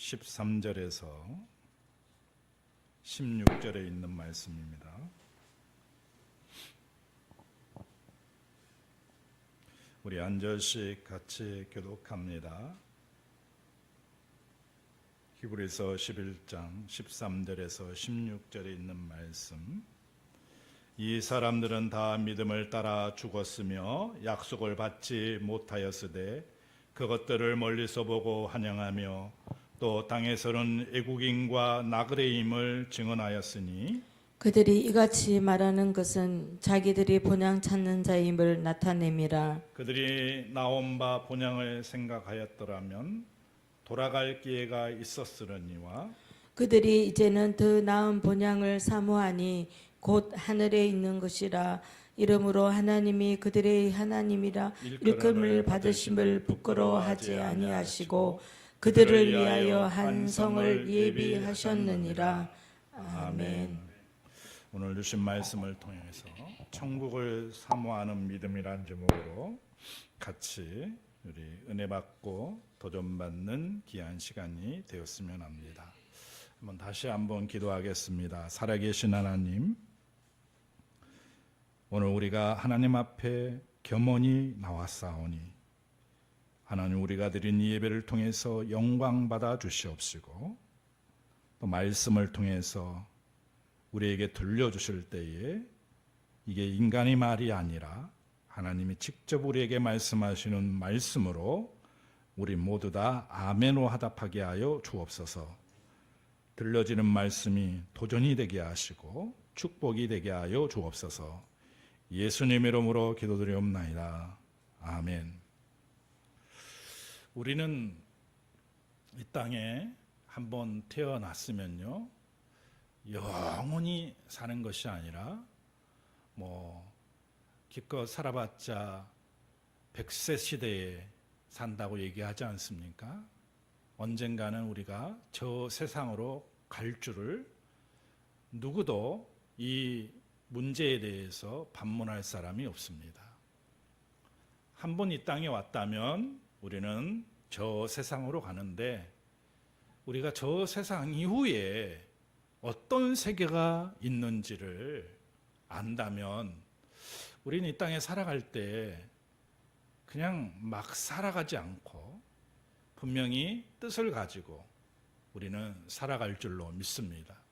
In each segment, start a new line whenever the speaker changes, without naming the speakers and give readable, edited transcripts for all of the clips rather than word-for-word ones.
13절에서 16절에 있는 말씀입니다. 우리 한 절씩 같이 교독합니다. 히브리서 11장 13절에서 16절에 있는 말씀. 이 사람들은 다 믿음을 따라 죽었으며 약속을 받지 못하였으되 그것들을 멀리서 보고 환영하며 또 땅에서는 애국인과 나그네임을 증언하였으니
그들이 이같이 말하는 것은 자기들이 본향 찾는 자임을 나타냄이라.
그들이 나온 바 본향을 생각하였더라면 돌아갈 기회가 있었으려니와
그들이 이제는 더 나은 본향을 사모하니 곧 하늘에 있는 것이라. 이러므로 하나님이 그들의 하나님이라 일컬음을 받으심을 부끄러워하지 아니하시고 그들을 위하여 한 성을 예비하셨느니라. 아멘.
오늘 주신 말씀을 통해서 천국을 사모하는 믿음이란 제목으로 같이 우리 은혜 받고 도전받는 귀한 시간이 되었으면 합니다. 다시 한번 기도하겠습니다. 살아계신 하나님, 오늘 우리가 하나님 앞에 겸허히 나왔사오니 하나님, 우리가 드린 이 예배를 통해서 영광 받아 주시옵시고 또 말씀을 통해서 우리에게 들려주실 때에 이게 인간의 말이 아니라 하나님이 직접 우리에게 말씀하시는 말씀으로 우리 모두 다 아멘으로 화답하게 하여 주옵소서. 들려지는 말씀이 도전이 되게 하시고 축복이 되게 하여 주옵소서. 예수님 이름으로 기도드리옵나이다. 아멘. 우리는 이 땅에 한번 태어났으면요, 영원히 사는 것이 아니라 기껏 살아봤자 100세 시대에 산다고 얘기하지 않습니까? 언젠가는 우리가 저 세상으로 갈 줄을 누구도 이 문제에 대해서 반문할 사람이 없습니다. 한번 이 땅에 왔다면 우리는 저 세상으로 가는데 우리가 저 세상 이후에 어떤 세계가 있는지를 안다면 우리는 이 땅에 살아갈 때 그냥 막 살아가지 않고 분명히 뜻을 가지고 우리는 살아갈 줄로 믿습니다.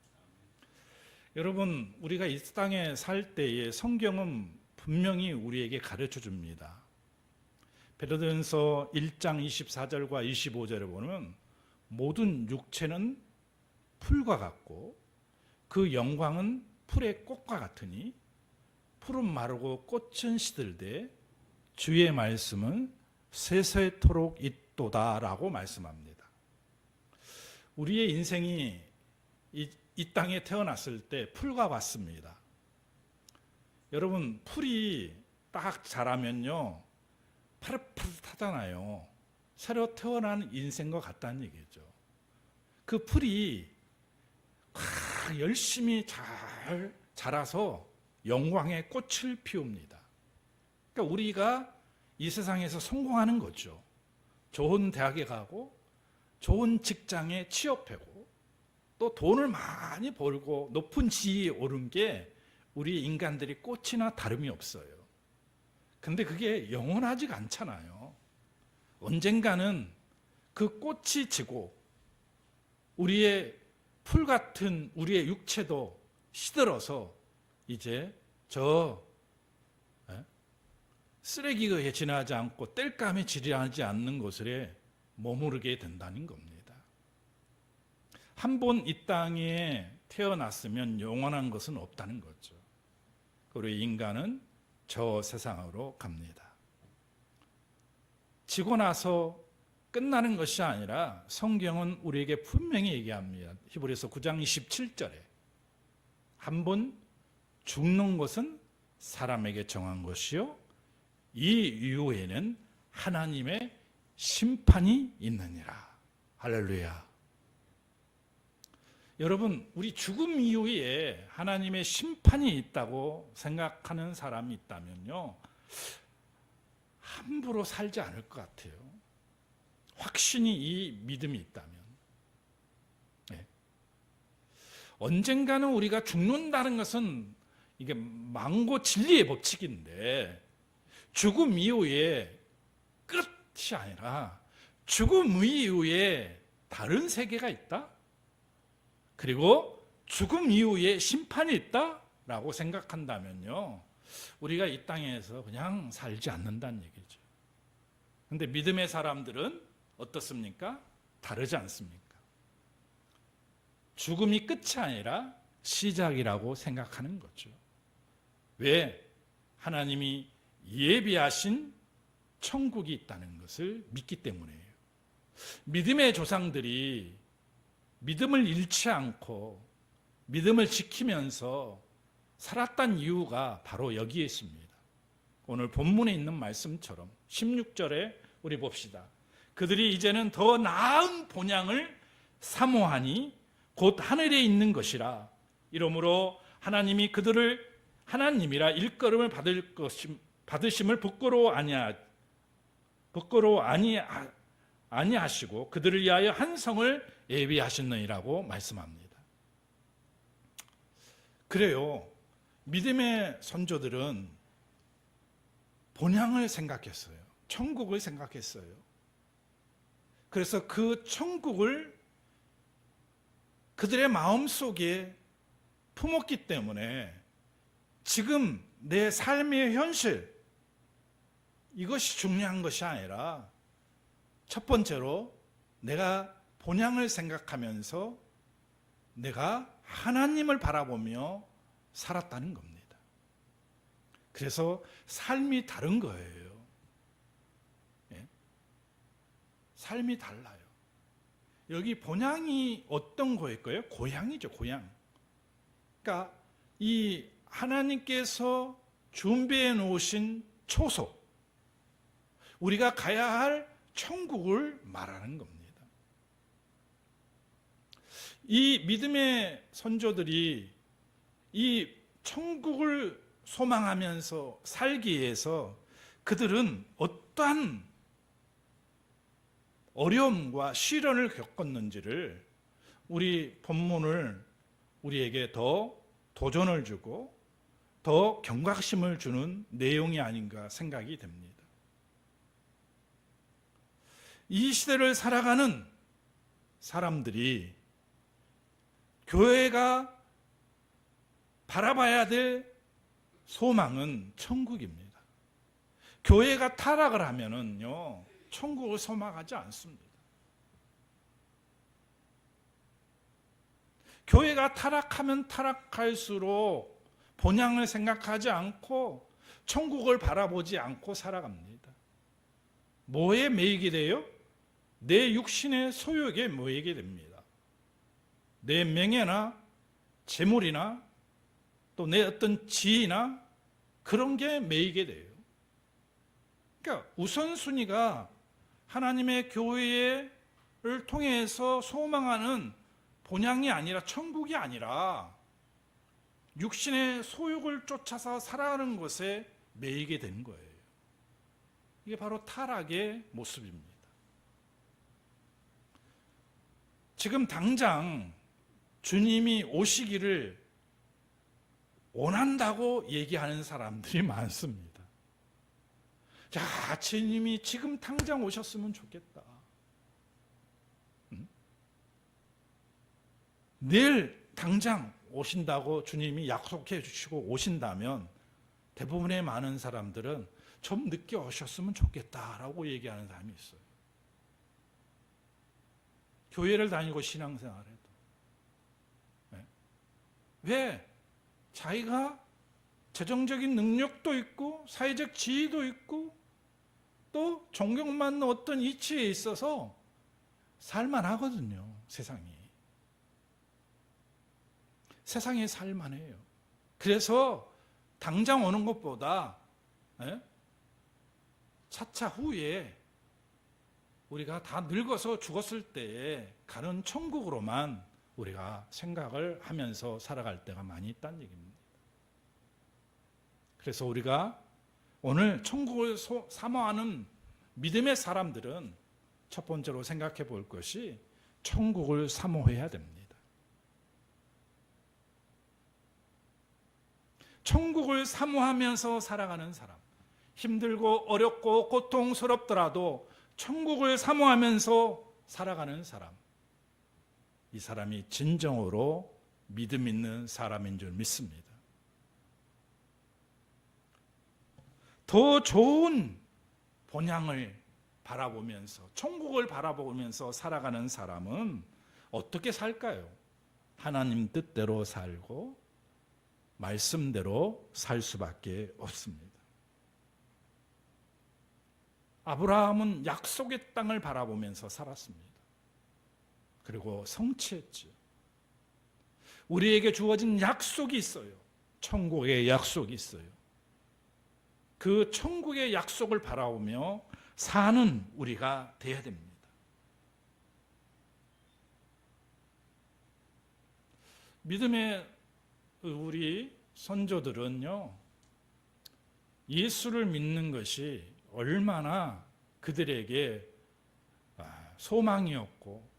여러분, 우리가 이 땅에 살 때에 성경은 분명히 우리에게 가르쳐 줍니다. 베드로전서 1장 24절과 25절에 보면 모든 육체는 풀과 같고 그 영광은 풀의 꽃과 같으니 풀은 마르고 꽃은 시들되 주의 말씀은 세세토록 있도다라고 말씀합니다. 우리의 인생이 이 땅에 태어났을 때 풀과 같습니다. 여러분, 풀이 딱 자라면요 파릇파릇하잖아요. 새로 태어난 인생과 같다는 얘기죠. 그 풀이 열심히 잘 자라서 영광의 꽃을 피웁니다. 그러니까 우리가 이 세상에서 성공하는 거죠. 좋은 대학에 가고 좋은 직장에 취업하고 또 돈을 많이 벌고 높은 지위에 오른 게 우리 인간들이 꽃이나 다름이 없어요. 근데 그게 영원하지가 않잖아요. 언젠가는 그 꽃이 지고 우리의 풀 같은 우리의 육체도 시들어서 이제 저 쓰레기에 지나지 않고 땔감에 지나지 않는 곳에 머무르게 된다는 겁니다. 한 번 이 땅에 태어났으면 영원한 것은 없다는 거죠. 그리고 인간은 저 세상으로 갑니다. 지고 나서 끝나는 것이 아니라 성경은 우리에게 분명히 얘기합니다. 히브리서 9장 27절에 한 번 죽는 것은 사람에게 정한 것이요 이 이후에는 하나님의 심판이 있느니라. 할렐루야. 여러분, 우리 죽음 이후에 하나님의 심판이 있다고 생각하는 사람이 있다면요, 함부로 살지 않을 것 같아요. 확신이 이 믿음이 있다면. 언젠가는 우리가 죽는다는 것은 이게 망고 진리의 법칙인데, 죽음 이후에 끝이 아니라 죽음 이후에 다른 세계가 있다? 그리고 죽음 이후에 심판이 있다라고 생각한다면요, 우리가 이 땅에서 그냥 살지 않는다는 얘기죠. 그런데 믿음의 사람들은 어떻습니까? 다르지 않습니까? 죽음이 끝이 아니라 시작이라고 생각하는 거죠. 왜? 하나님이 예비하신 천국이 있다는 것을 믿기 때문이에요. 믿음의 조상들이 믿음을 잃지 않고 믿음을 지키면서 살았던 이유가 바로 여기에 있습니다. 오늘 본문에 있는 말씀처럼 16절에 우리 봅시다. 그들이 이제는 더 나은 본향을 사모하니 곧 하늘에 있는 것이라. 이러므로 하나님이 그들을 하나님이라 일컬음을 받으심을 부끄러워 아니하시고 그들을 위하여 한 성을 예비하셨느니라고 말씀합니다. 그래요. 믿음의 선조들은 본향을 생각했어요. 천국을 생각했어요. 그래서 그 천국을 그들의 마음속에 품었기 때문에 지금 내 삶의 현실, 이것이 중요한 것이 아니라 첫 번째로 내가 본향을 생각하면서 내가 하나님을 바라보며 살았다는 겁니다. 그래서 삶이 다른 거예요. 예? 삶이 달라요. 여기 본향이 어떤 거일까요? 고향이죠, 고향. 그러니까 이 하나님께서 준비해 놓으신 초소, 우리가 가야 할 천국을 말하는 겁니다. 이 믿음의 선조들이 이 천국을 소망하면서 살기 위해서 그들은 어떠한 어려움과 시련을 겪었는지를 우리 본문을 우리에게 더 도전을 주고 더 경각심을 주는 내용이 아닌가 생각이 됩니다. 이 시대를 살아가는 사람들이 교회가 바라봐야 될 소망은 천국입니다. 교회가 타락을 하면은요, 천국을 소망하지 않습니다. 교회가 타락하면 타락할수록 본향을 생각하지 않고 천국을 바라보지 않고 살아갑니다. 뭐에 매이게 돼요? 내 육신의 소욕에 매이게 됩니다. 내 명예나 재물이나 또 내 어떤 지위나 그런 게 매이게 돼요. 그러니까 우선순위가 하나님의 교회를 통해서 소망하는 본향이 아니라 천국이 아니라 육신의 소욕을 쫓아서 살아가는 것에 매이게 된 거예요. 이게 바로 타락의 모습입니다. 지금 당장 주님이 오시기를 원한다고 얘기하는 사람들이 많습니다. 자, 주님이 지금 당장 오셨으면 좋겠다. 내일 당장 오신다고 주님이 약속해 주시고 오신다면 대부분의 많은 사람들은 좀 늦게 오셨으면 좋겠다라고 얘기하는 사람이 있어요. 교회를 다니고 신앙생활해도. 네. 왜? 자기가 재정적인 능력도 있고 사회적 지위도 있고 또 존경받는 어떤 이치에 있어서 살만하거든요. 세상에 살만해요. 그래서 당장 오는 것보다 차차 후에 우리가 다 늙어서 죽었을 때에 가는 천국으로만 우리가 생각을 하면서 살아갈 때가 많이 있다는 얘기입니다. 그래서 우리가 오늘 천국을 사모하는 믿음의 사람들은 첫 번째로 생각해 볼 것이 천국을 사모해야 됩니다. 천국을 사모하면서 살아가는 사람, 힘들고 어렵고 고통스럽더라도 천국을 사모하면서 살아가는 사람, 이 사람이 진정으로 믿음 있는 사람인 줄 믿습니다. 더 좋은 본향을 바라보면서, 천국을 바라보면서 살아가는 사람은 어떻게 살까요? 하나님 뜻대로 살고 말씀대로 살 수밖에 없습니다. 아브라함은 약속의 땅을 바라보면서 살았습니다. 그리고 성취했죠. 우리에게 주어진 약속이 있어요. 천국의 약속이 있어요. 그 천국의 약속을 바라보며 사는 우리가 되어야 됩니다. 믿음의 우리 선조들은요, 예수를 믿는 것이 얼마나 그들에게 소망이었고,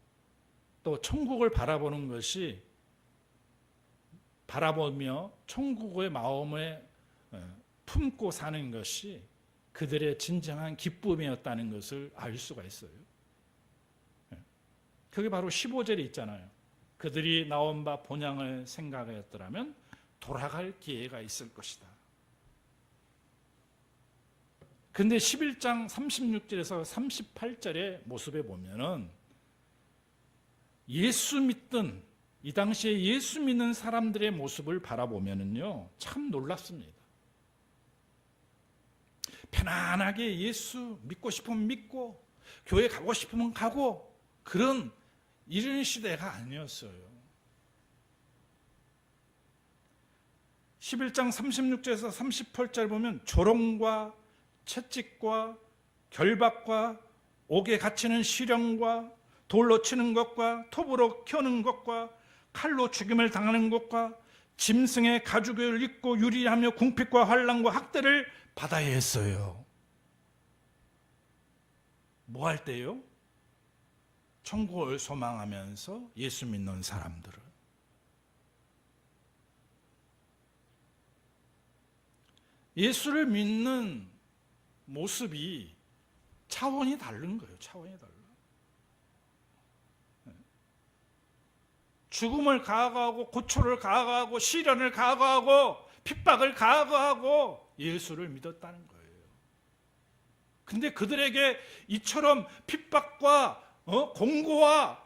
또 천국을 바라보는 것이, 바라보며 천국의 마음에 품고 사는 것이 그들의 진정한 기쁨이었다는 것을 알 수가 있어요. 그게 바로 15절에 있잖아요. 그들이 나온 바 본향을 생각하였더라면 돌아갈 기회가 있을 것이다. 근데 11장 36절에서 38절의 모습에 보면은 예수 믿던, 이 당시에 예수 믿는 사람들의 모습을 바라보면은요, 참 놀랍습니다. 편안하게 예수 믿고 싶으면 믿고, 교회 가고 싶으면 가고, 그런 이런 시대가 아니었어요. 11장 36절에서 38절 보면 조롱과 채찍과 결박과 옥에 갇히는 시련과 돌로 치는 것과 톱으로 켜는 것과 칼로 죽임을 당하는 것과 짐승의 가죽을 입고 유리하며 궁핍과 환난과 학대를 받아야 했어요. 뭐 할 때요? 천국을 소망하면서 예수 믿는 사람들은. 예수를 믿는 모습이 차원이 다른 거예요. 차원이 달라. 죽음을 가하고 고초를 가하고 시련을 가하고 핍박을 가하고 예수를 믿었다는 거예요. 근데 그들에게 이처럼 핍박과 공고와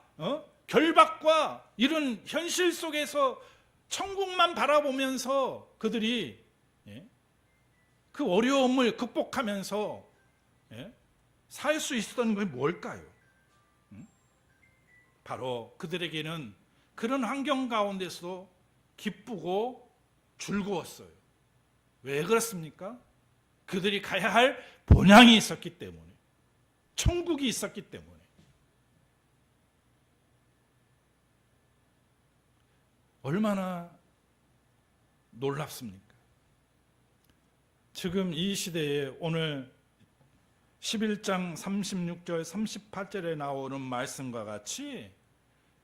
결박과 이런 현실 속에서 천국만 바라보면서 그들이 그 어려움을 극복하면서 살 수 있었던 게 뭘까요? 바로 그들에게는 그런 환경 가운데서도 기쁘고 즐거웠어요. 왜 그렇습니까? 그들이 가야 할 본향이 있었기 때문에, 천국이 있었기 때문에. 얼마나 놀랍습니까? 지금 이 시대에 오늘 11장 36절 38절에 나오는 말씀과 같이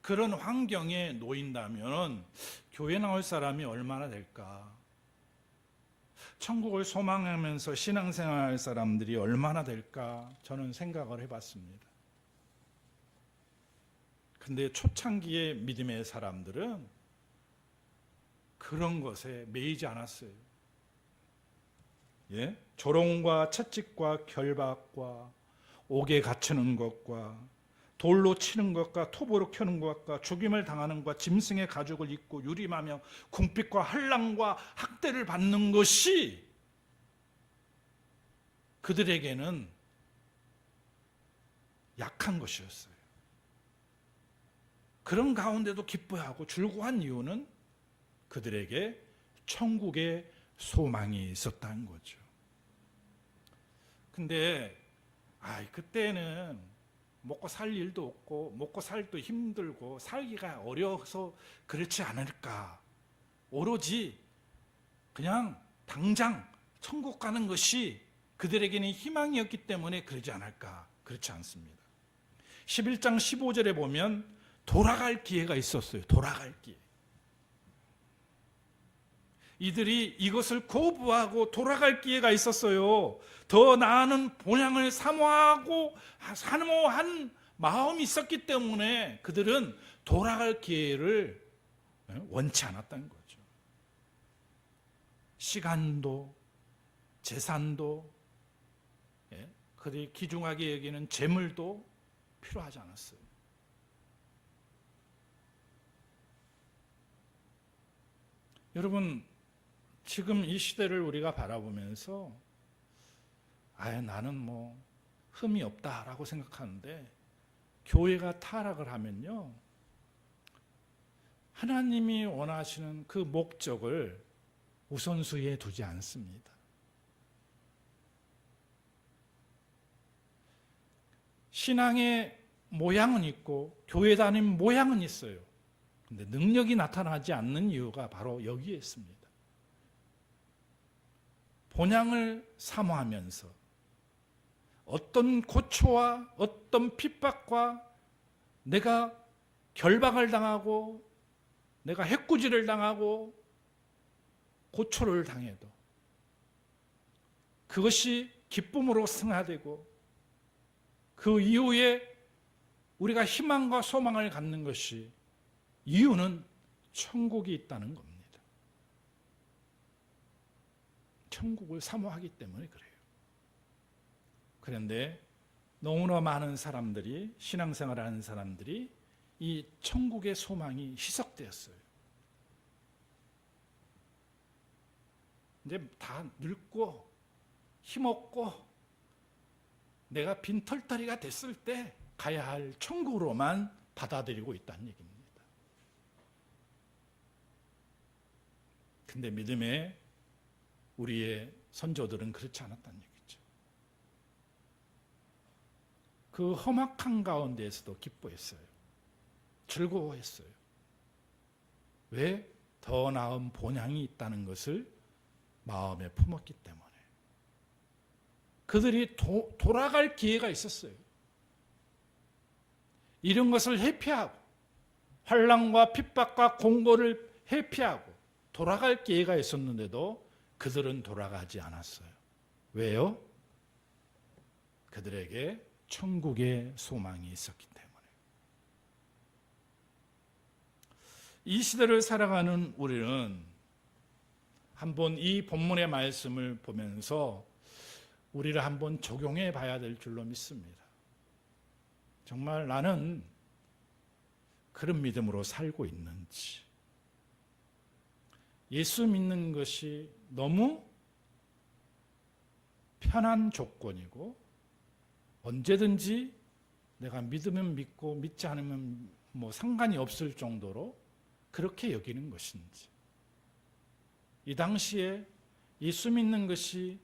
그런 환경에 놓인다면 교회 나올 사람이 얼마나 될까? 천국을 소망하면서 신앙생활할 사람들이 얼마나 될까? 저는 생각을 해봤습니다. 근데 초창기의 믿음의 사람들은 그런 것에 매이지 않았어요. 조롱과 채찍과 결박과 옥에 갇히는 것과 돌로 치는 것과 톱으로 켜는 것과 죽임을 당하는 것과 짐승의 가죽을 입고 유림하며 궁핍과 환난과 학대를 받는 것이 그들에게는 약한 것이었어요. 그런 가운데도 기뻐하고 즐거워한 이유는 그들에게 천국의 소망이 있었다는 거죠. 근데 그때는 먹고 살 일도 없고 먹고 살도 힘들고 살기가 어려워서 그렇지 않을까. 오로지 그냥 당장 천국 가는 것이 그들에게는 희망이었기 때문에 그러지 않을까. 그렇지 않습니다. 11장 15절에 보면 돌아갈 기회가 있었어요. 돌아갈 기회. 이들이 이것을 거부하고 돌아갈 기회가 있었어요. 더 나은 본향을 사모한 마음이 있었기 때문에 그들은 돌아갈 기회를 원치 않았다는 거죠. 시간도 재산도 그들이 귀중하게 여기는 재물도 필요하지 않았어요. 여러분, 지금 이 시대를 우리가 바라보면서 나는 뭐 흠이 없다라고 생각하는데, 교회가 타락을 하면요, 하나님이 원하시는 그 목적을 우선순위에 두지 않습니다. 신앙의 모양은 있고 교회 다닌 모양은 있어요. 근데 능력이 나타나지 않는 이유가 바로 여기에 있습니다. 본향을 사모하면서 어떤 고초와 어떤 핍박과 내가 결박을 당하고 내가 해꾸지를 당하고 고초를 당해도 그것이 기쁨으로 승화되고 그 이후에 우리가 희망과 소망을 갖는 것이, 이유는 천국이 있다는 겁니다. 천국을 사모하기 때문에 그래요. 그런데 너무나 많은 사람들이, 신앙생활을 하는 사람들이 이 천국의 소망이 희석되었어요. 이제 다 늙고 힘없고 내가 빈털터리가 됐을 때 가야 할 천국으로만 받아들이고 있다는 얘기입니다. 근데 믿음의 우리의 선조들은 그렇지 않았다는 얘기죠. 그 험악한 가운데에서도 기뻐했어요. 즐거워했어요. 왜? 더 나은 본향이 있다는 것을 마음에 품었기 때문에. 그들이 돌아갈 기회가 있었어요. 이런 것을 회피하고 환난과 핍박과 공고를 회피하고 돌아갈 기회가 있었는데도 그들은 돌아가지 않았어요. 왜요? 그들에게 천국의 소망이 있었기 때문에. 이 시대를 살아가는 우리는 한번 이 본문의 말씀을 보면서 우리를 한번 적용해 봐야 될 줄로 믿습니다. 정말 나는 그런 믿음으로 살고 있는지, 예수 믿는 것이 너무 편한 조건이고 언제든지 내가 믿으면 믿고 믿지 않으면 뭐 상관이 없을 정도로 그렇게 여기는 것인지, 이 당시에 예수 믿는 것이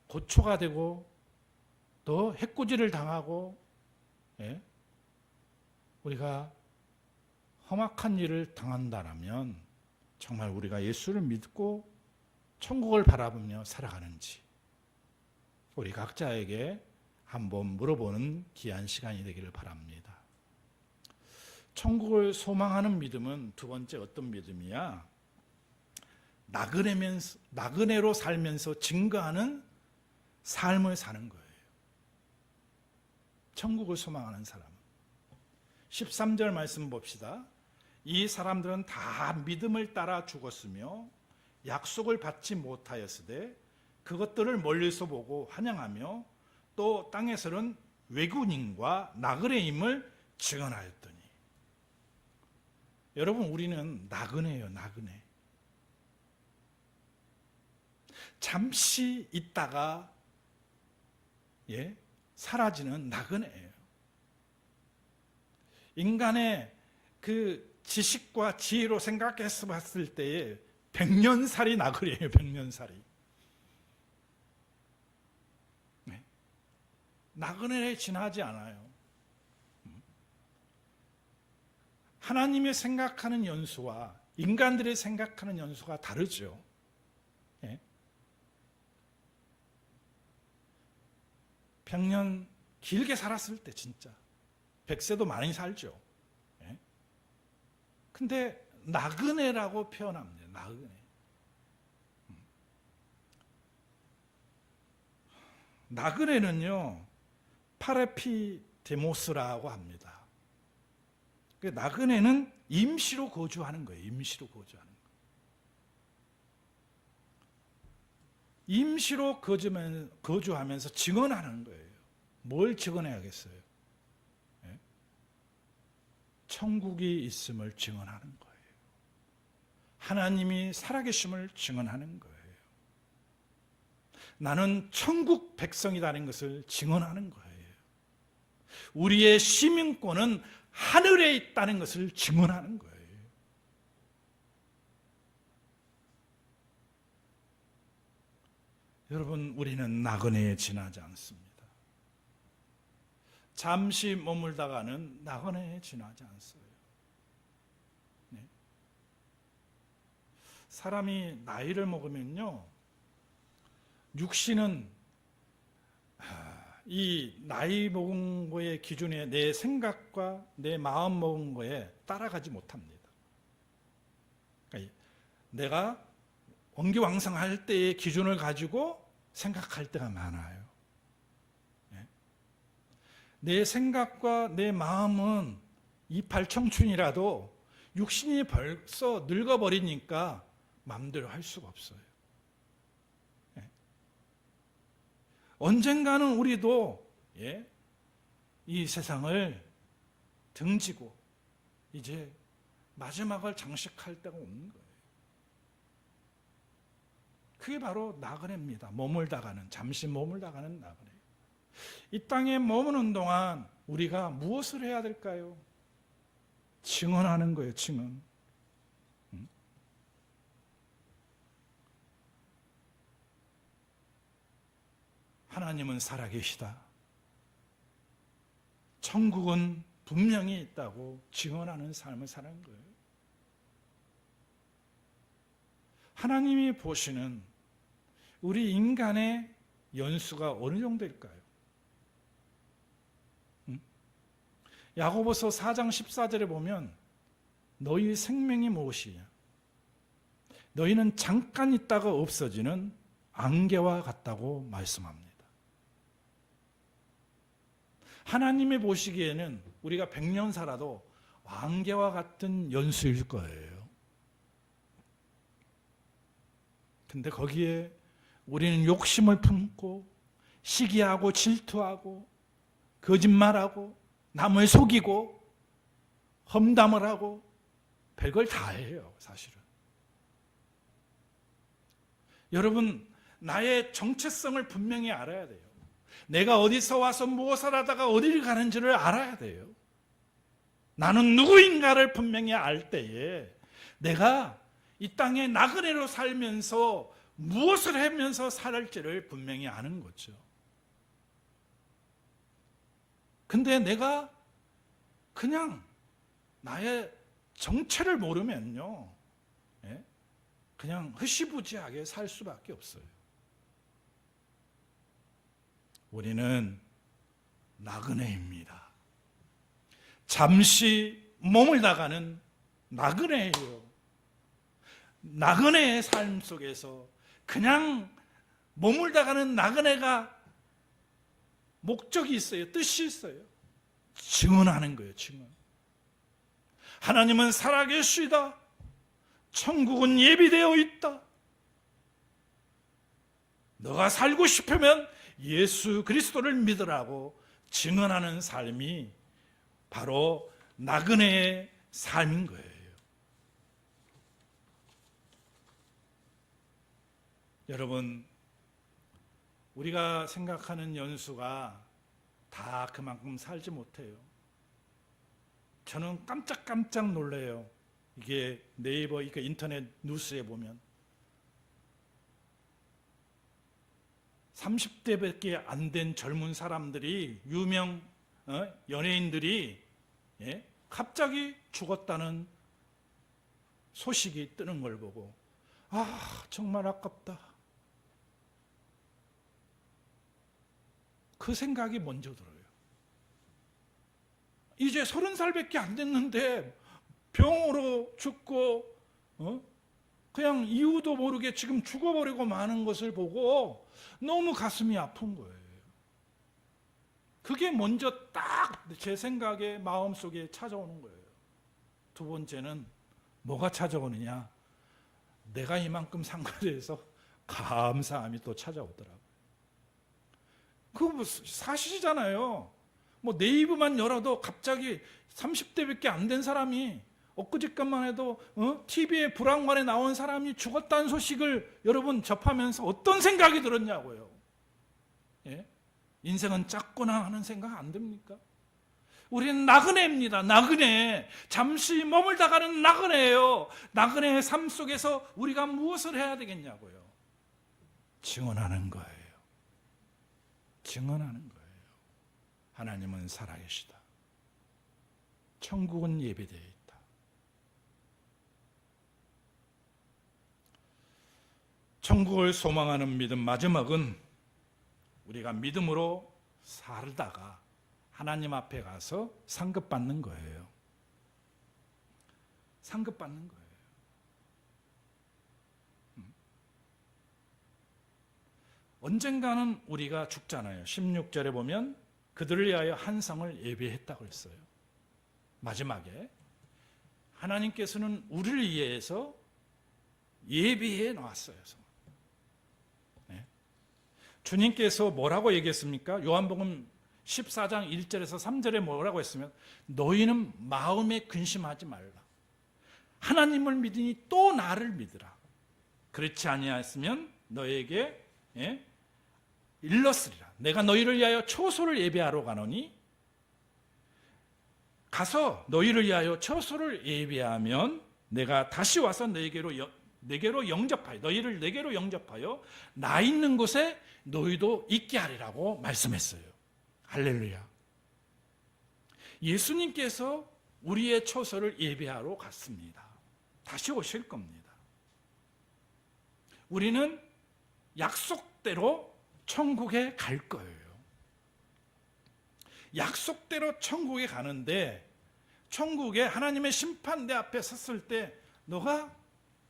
고초가 되고 또 해코지를 당하고 우리가 험악한 일을 당한다면 정말 우리가 예수를 믿고 천국을 바라보며 살아가는지 우리 각자에게 한번 물어보는 귀한 시간이 되기를 바랍니다. 천국을 소망하는 믿음은 두 번째 어떤 믿음이야? 나그네로 살면서 증거하는 삶을 사는 거예요. 천국을 소망하는 사람은. 13절 말씀 봅시다. 이 사람들은 다 믿음을 따라 죽었으며 약속을 받지 못하였으되 그것들을 멀리서 보고 환영하며 또 땅에서는 외국인과 나그네임을 증언하였더니. 여러분, 우리는 나그네예요. 나그네. 잠시 있다가 사라지는 나그네예요. 인간의 그 지식과 지혜로 생각해서 봤을 때에 100년살이 나그네예요. 100년살이. 나그네에 지나지 않아요. 하나님이 생각하는 연수와 인간들이 생각하는 연수가 다르죠. 100년 길게 살았을 때 진짜 100세도 많이 살죠. 근데 나그네라고 표현합니다. 나그네. 나그네는요, 파레피데모스라고 합니다. 나그네는 임시로 거주하는 거예요. 임시로 거주하는 거예요. 임시로 거주하면서 증언하는 거예요. 뭘 증언해야겠어요? 예? 천국이 있음을 증언하는 거예요. 하나님이 살아계심을 증언하는 거예요. 나는 천국 백성이라는 것을 증언하는 거예요. 우리의 시민권은 하늘에 있다는 것을 증언하는 거예요. 여러분, 우리는 나그네에 지나지 않습니다. 잠시 머물다가는 나그네에 지나지 않어요. 네. 사람이 나이를 먹으면요, 육신은 이 나이 먹은 거의 기준에 내 생각과 내 마음 먹은 거에 따라가지 못합니다. 그러니까 내가 원기왕성할 때의 기준을 가지고 생각할 때가 많아요. 내 생각과 내 마음은 이팔 청춘이라도 육신이 벌써 늙어버리니까 마음대로 할 수가 없어요. 언젠가는 우리도 이 세상을 등지고 이제 마지막을 장식할 때가 오는 거예요. 그게 바로 나그네입니다. 머물다가는, 잠시 머물다가는 나그네. 이 땅에 머무는 동안 우리가 무엇을 해야 될까요? 증언하는 거예요. 증언. 하나님은 살아계시다. 천국은 분명히 있다고 증언하는 삶을 사는 거예요. 하나님이 보시는 우리 인간의 연수가 어느 정도일까요? 야고보서 4장 14절에 보면 너희 생명이 무엇이냐? 너희는 잠깐 있다가 없어지는 안개와 같다고 말씀합니다. 하나님이 보시기에는 우리가 100년 살아도 안개와 같은 연수일 거예요. 근데 거기에 우리는 욕심을 품고 시기하고 질투하고 거짓말하고 남을 속이고 험담을 하고 별걸 다 해요, 사실은. 여러분, 나의 정체성을 분명히 알아야 돼요. 내가 어디서 와서 무엇을 하다가 어디를 가는지를 알아야 돼요. 나는 누구인가를 분명히 알 때에 내가 이 땅에 나그네로 살면서 무엇을 하면서 살을지를 분명히 아는 거죠. 근데 내가 그냥 나의 정체를 모르면요, 그냥 흐시부지하게 살 수밖에 없어요. 우리는 나그네입니다. 잠시 머물다가는 나그네예요. 나그네의 삶 속에서 그냥 머물다가는 나그네가 목적이 있어요. 뜻이 있어요. 증언하는 거예요. 증언. 하나님은 살아계시다. 천국은 예비되어 있다. 너가 살고 싶으면 예수 그리스도를 믿으라고 증언하는 삶이 바로 나그네의 삶인 거예요. 여러분, 우리가 생각하는 연수가 다 그만큼 살지 못해요. 저는 깜짝깜짝 놀라요. 이게 네이버, 인터넷 뉴스에 보면 30대밖에 안 된 젊은 사람들이, 유명 연예인들이 갑자기 죽었다는 소식이 뜨는 걸 보고 정말 아깝다. 그 생각이 먼저 들어요. 이제 30살밖에 안 됐는데 병으로 죽고 그냥 이유도 모르게 지금 죽어버리고 마는 것을 보고 너무 가슴이 아픈 거예요. 그게 먼저 딱 제 생각에 마음속에 찾아오는 거예요. 두 번째는 뭐가 찾아오느냐? 내가 이만큼 산 것에 대해서 감사함이 또 찾아오더라고요. 그거 뭐 사실이잖아요. 뭐 네이버만 열어도 갑자기 30대밖에 안 된 사람이 엊그저께만 해도 TV에 불황관에 나온 사람이 죽었다는 소식을 여러분 접하면서 어떤 생각이 들었냐고요. 예? 인생은 짧구나 하는 생각 안 듭니까? 우리는 나그네입니다. 나그네. 잠시 머물다가는 나그네예요. 나그네의 삶 속에서 우리가 무엇을 해야 되겠냐고요. 증언하는 거예요. 증언하는 거예요. 하나님은 살아계시다. 천국은 예배되어 있다. 천국을 소망하는 믿음 마지막은 우리가 믿음으로 살다가 하나님 앞에 가서 상급받는 거예요. 상급받는 거예요. 언젠가는 우리가 죽잖아요. 16절에 보면 그들을 위하여 한 성을 예비했다고 했어요. 마지막에 하나님께서는 우리를 위해서 예비해 놨어요. 네. 주님께서 뭐라고 얘기했습니까? 요한복음 14장 1절에서 3절에 뭐라고 했으면 너희는 마음에 근심하지 말라. 하나님을 믿으니 또 나를 믿으라. 그렇지 아니하였으면 너에게 일렀으리라. 내가 너희를 위하여 초소를 예비하러 가노니 가서 너희를 위하여 처소를 예비하면 내가 다시 와서 내게로 영접하여 너희를 내게로 영접하여 나 있는 곳에 너희도 있게 하리라고 말씀했어요. 할렐루야. 예수님께서 우리의 처소를 예비하러 갔습니다. 다시 오실 겁니다. 우리는 약속대로 천국에 갈 거예요. 약속대로 천국에 가는데 천국에 하나님의 심판대 앞에 섰을 때 너가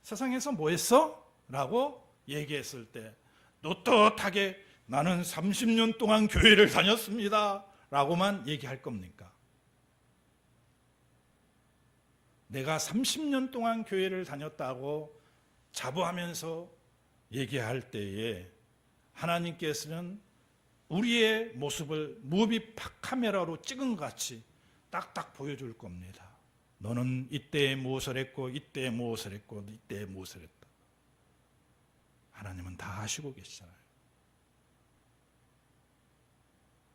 세상에서 뭐 했어? 라고 얘기했을 때 떳떳하게 나는 30년 동안 교회를 다녔습니다 라고만 얘기할 겁니까? 내가 30년 동안 교회를 다녔다고 자부하면서 얘기할 때에 하나님께서는 우리의 모습을 무비 카메라로 찍은 것 같이 딱딱 보여줄 겁니다. 너는 이때에 무엇을 했고 이때에 무엇을 했고 이때에 무엇을 했다. 하나님은 다 아시고 계시잖아요.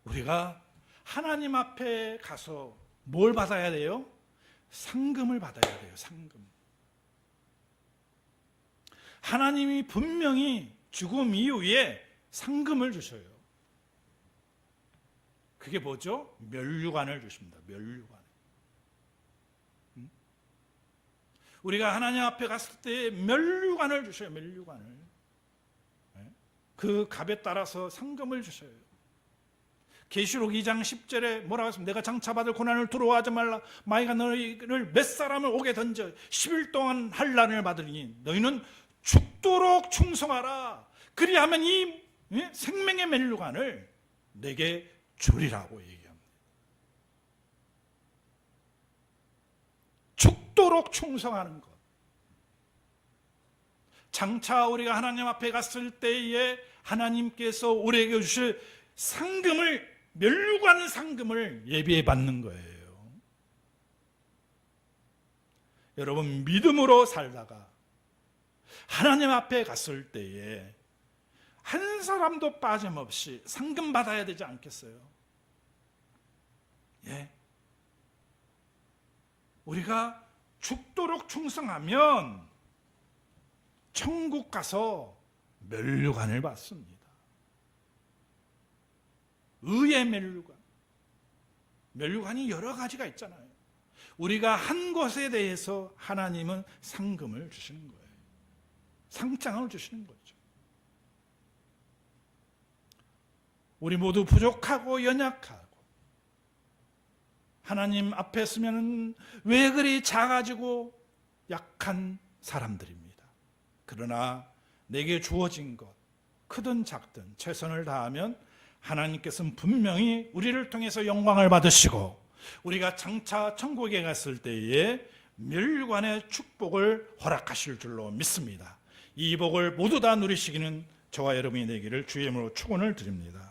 우리가 하나님 앞에 가서 뭘 받아야 돼요? 상금을 받아야 돼요. 상금. 하나님이 분명히 죽음 이후에 상금을 주셔요. 그게 뭐죠? 면류관을 주십니다. 면류관. 우리가 하나님 앞에 갔을 때 면류관을 주셔요. 면류관을. 그 값에 따라서 상금을 주셔요. 계시록 2장 10절에 뭐라고 했습니까? 내가 장차받을 고난을 두려워하지 말라. 마귀가 너희를 몇 사람을 옥에 던져 10일 동안 환난을 받으니 너희는 죽도록 충성하라. 그리하면 이 생명의 면류관을 내게 주리라고 얘기합니다. 죽도록 충성하는 것. 장차 우리가 하나님 앞에 갔을 때에 하나님께서 우리에게 주실 상금을, 면류관 상금을 예비해 받는 거예요. 여러분, 믿음으로 살다가 하나님 앞에 갔을 때에 한 사람도 빠짐없이 상금 받아야 되지 않겠어요? 예. 우리가 죽도록 충성하면 천국 가서 면류관을 받습니다. 의의 면류관. 면류관이 여러 가지가 있잖아요. 우리가 한 것에 대해서 하나님은 상금을 주시는 거예요. 상장을 주시는 거죠. 우리 모두 부족하고 연약하고 하나님 앞에 서면 왜 그리 작아지고 약한 사람들입니다. 그러나 내게 주어진 것, 크든 작든 최선을 다하면 하나님께서는 분명히 우리를 통해서 영광을 받으시고 우리가 장차 천국에 갔을 때에 멸관의 축복을 허락하실 줄로 믿습니다. 이 복을 모두 다 누리시기는 저와 여러분이 되기를 주의 이름으로 축원을 드립니다.